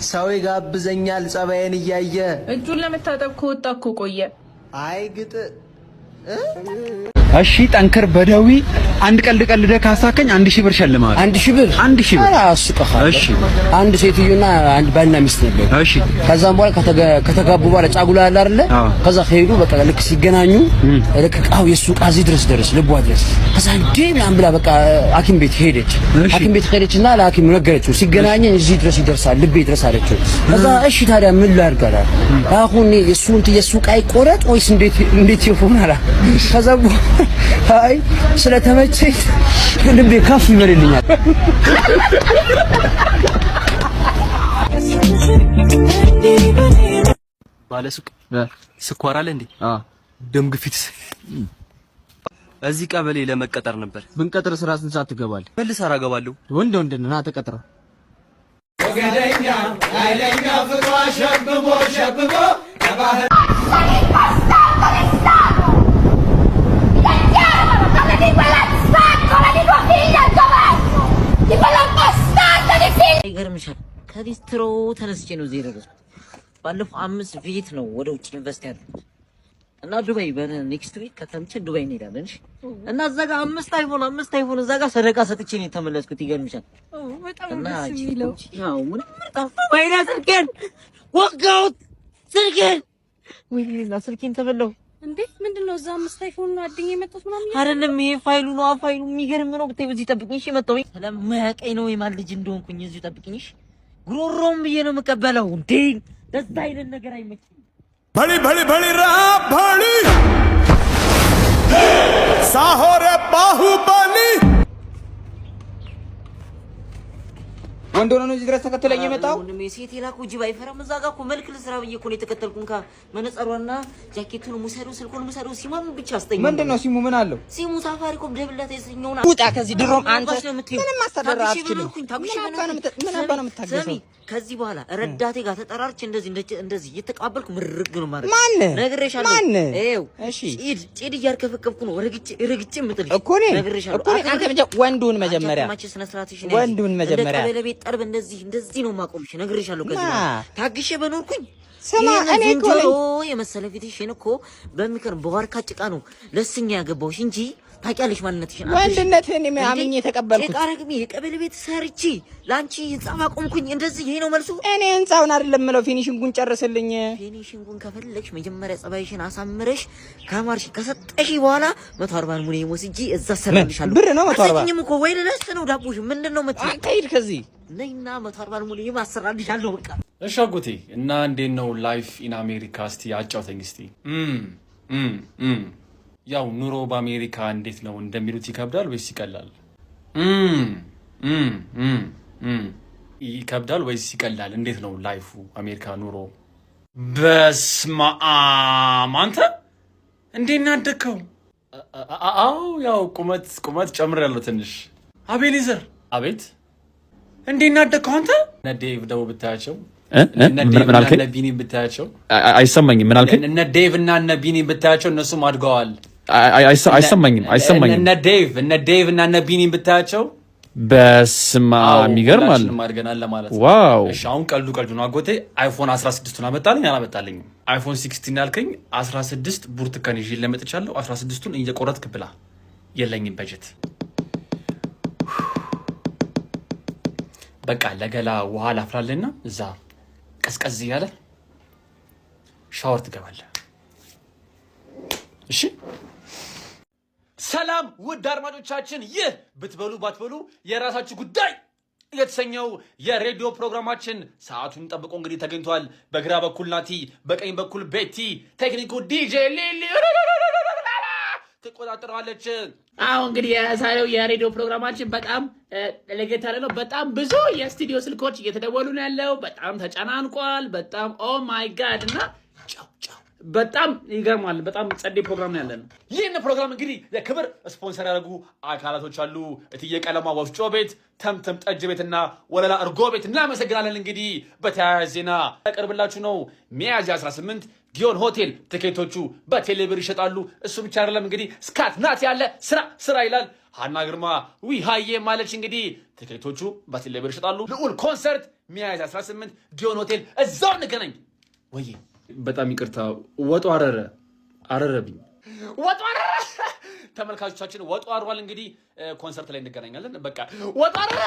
ሰው ይጋብዘኛል ጸባዬን እያየ እጁን ለመታጠብ ከወጣ እኮ ቆየ። አይ ግጥ እሺ ጠንከር በደዊ አንድ ቀልድ ቀልደህ ካሳከኝ 1000 ብር ሸልማለሁ። 1000 ብር 1000 ብር አስቀሃል። እሺ አንድ ሴትዮና አንድ ባልና ሚስት ነበር። እሺ ከዛም በኋላ ከተጋቡ በኋላ ጫጉላ አለ አይደለ? ከዛ ሄዱ። በቃ ልክ ሲገናኙ ልክ ቃው የሱ ቃዚ ድረስ ልቧ ድረስ ከዛ እንዴ ምናምን ብላ በቃ ሐኪም ቤት ሄደች። ሐኪም ቤት ሄደችና ለሐኪም ነገረችው። ሲገናኘን እዚህ ድረስ ይደርሳል ልቤ ድረስ አለችው። ከዛ እሺ ታዲያ ምን ላድርጋላ? አሁን የሱ ቃይ ቆረጥ ወይስ እንዴት ይሆናል? ከዛ አይ ስለተመቸኝ ልቤ ከፍ ይበልልኛል። ባለሱቅ ስኳር አለ እንዴ? ደም ግፊት እዚህ ቀበሌ ለመቀጠር ነበር። ብንቀጥር ስራ ስንት ሰዓት ትገባለህ? መልስ አራገባለሁ። ወንድ ና ተቀጥራ። ወገደኛ ኃይለኛ ፍቅሯ ሸብቦ ከባህር ይገርምሻል። ከዲስትሮ ተነስቼ ነው እዚህ የደረስኩት። ባለፈው 5 ቪት ነው ወደ ውጭ ኢንቨስት ያደረኩት እና ዱባይ በኔክስት ዊክ ከተምችን ዱባይ እንሄዳለን። እሺ እና እዛ ጋር 5 አይፎን እዛ ጋር ሰደቃ ሰጥቼ ነው የተመለስኩት። ይገርምሻል። በጣም ደስ የሚለው ያው ምን ምርጣፍ ወይኔ ስልኬን ወጋሁት። ወይኔ ስልኬን ተበላሁ። እንዴ ምንድነው? እዛ 5 አይፎን ነው አድኝ የመጣሁት ምናምን አይደለም። ይሄ ፋይሉ ነው። ፋይሉ የሚገርም ነው። ብታይ በዚህ ጠብቅኝ። እሺ መጣሁ። ስለማያውቀኝ ነው የማን ልጅ እንደሆንኩኝ እዚህ ጠብቅኝ። እሺ ጉሮሮም ብዬ ነው የምቀበለው። እንዴ ደስ አይለን ነገር አይመችም። भली राम भली साहोरे बाहुबली ወንድ ሆኖ ነው እዚህ ድረስ ተከትለኝ የመጣው። ወንድሜ ሴት ይላኩ ጅብ አይፈራም። እዛ ጋር እኮ መልክ ልስራ ብዬ እኮ ነው የተከተልኩን። መነጸሯና ጃኬቱን ሙሰዱ ስልኩን ሙሰዱ ሲሙን ብቻ አስጠኝ። ምንድነው ሲሙ? ምን አለው ሲሙ? ሳፋሪኮም ደብላት የሰኘውና ውጣ ከዚህ ድሮም አንተ ምንም ማስተዳደር አትችልም። ምን አባ ነው የምታገሰው? ከዚህ በኋላ ረዳቴ ጋር ተጠራርች እንደዚህ እየተቀበልኩ ምርግ ነው ማለት ማን ነግሬሻለሁ። ይኸው እሺ ጭድ እያርከፈከፍኩ ነው ረግጬ ምጥል እኮ ነው ነግሬሻለሁ። አንተ ወንዱን መጀመሪያ ቀበሌ ጠርብ እንደዚህ ነው ማቆምሽ። ነግሬሻለሁ። ከዚህ ታግሼ በኖርኩኝ ሰማ እኔ እኮ የመሰለ ፊትሽን እኮ በሚከርም በዋርካ ጭቃ ነው ለስኛ ያገባውሽ እንጂ ታውቂያለሽ ማንነትሽን። ወንድነትህን አምኜ ተቀበልኩት። ቃረግሚ የቀበሌ ቤት ሰርቺ ላንቺ ህንጻ ማቆምኩኝ። እንደዚህ ይሄ ነው መልሱ። እኔ ህንጻውን አይደለም ምለው ፊኒሺንጉን ጨርስልኝ። ፊኒሺንጉን ከፈለግሽ መጀመሪያ ጸባይሽን አሳምረሽ ከማርሽ ከሰጠሽ በኋላ 140 ሙሉ ወስጂ እዛ ሰራልሻለሁ። ብር ነው 140 አሰኝም እኮ ወይ ለነስ ነው ዳቦሽ ምንድነው መጥቶ ከሄድ ከዚህ ነይና 140 ሙሉ ይማሰራልሻለሁ። በቃ እሺ አጎቴ እና እንዴት ነው ላይፍ ኢን አሜሪካ? እስቲ አጫውተኝ እስቲ። ያው ኑሮ በአሜሪካ እንዴት ነው እንደሚሉት ይከብዳል ወይስ ይቀላል? ይከብዳል ወይስ ይቀላል? እንዴት ነው ላይፉ አሜሪካ ኑሮ? በስመ አብ አንተ እንዴት ናደከው? አዎ ያው ቁመት ጨምሬያለሁ ትንሽ። አቤሊዘር አቤት እንዴት ናደከው አንተ? እነ ዴቭ ደግሞ ብታያቸው ምን አልከኝ? እነ ቢኒ ብታያቸው አይሰማኝም። ምን አልከኝ? እነ ዴቭ እና እነ ቢኒ ብታያቸው እነሱም አድገዋል። አይሰማኝም። እነ ዴቭ እና እነ ቢኒ ብታያቸው በስማ የሚገርም አለ ማድገናል ለማለት ነው። ዋው እሺ አሁን ቀልዱ ነው አጎቴ። አይፎን 16ቱን አመጣልኝ አላመጣልኝም? አይፎን 16 ያልከኝ 16 ብርቱካን ይዤ ለመጥቻለሁ። 16ቱን እየቆረጥክ ብላ። የለኝም በጀት። በቃ ለገላ ውሃ ላፍላለና እዛ ቀዝቀዝ እያለ ሻወር ትገባለህ። እሺ ሰላም ውድ አድማጮቻችን፣ ይህ ብትበሉ ባትበሉ የራሳችሁ ጉዳይ የተሰኘው የሬዲዮ ፕሮግራማችን ሰዓቱን ጠብቆ እንግዲህ ተገኝቷል። በግራ በኩል ናቲ፣ በቀኝ በኩል ቤቲ፣ ቴክኒኩ ዲጄ ሊሊ ትቆጣጠረዋለች። አዎ እንግዲህ የዛሬው የሬዲዮ ፕሮግራማችን በጣም ለየት ያለ ነው። በጣም ብዙ የስቱዲዮ ስልኮች እየተደወሉ ነው ያለው። በጣም ተጨናንቋል። በጣም ኦ ማይ ጋድ እና በጣም ይገርማል። በጣም ጸዴ ፕሮግራም ነው ያለን። ይህን ፕሮግራም እንግዲህ የክብር ስፖንሰር ያደረጉ አካላቶች አሉ። እትዬ ቀለማ ወፍጮ ቤት፣ ተምተም ጠጅ ቤትና ወለላ እርጎ ቤት እናመሰግናለን። እንግዲህ በተያያዥ ዜና ያቀርብላችሁ ነው። ሚያዝያ 18 ጊዮን ሆቴል ትኬቶቹ በቴሌብር ይሸጣሉ። እሱ ብቻ አይደለም እንግዲህ ስካት ናት ያለ ስራ ይላል። ሀና ግርማ ዊ ሃዬ ማለች እንግዲህ ትኬቶቹ በቴሌብር ይሸጣሉ። ልዑል ኮንሰርት ሚያዝያ 18 ጊዮን ሆቴል እዛው እንገናኝ። ወይ በጣም ይቅርታ ወጡ አረረብኝ። ወጡ አረረ። ተመልካቾቻችን ወጡ አሯል። እንግዲህ ኮንሰርት ላይ እንገናኛለን። በቃ ወጡ አረረ።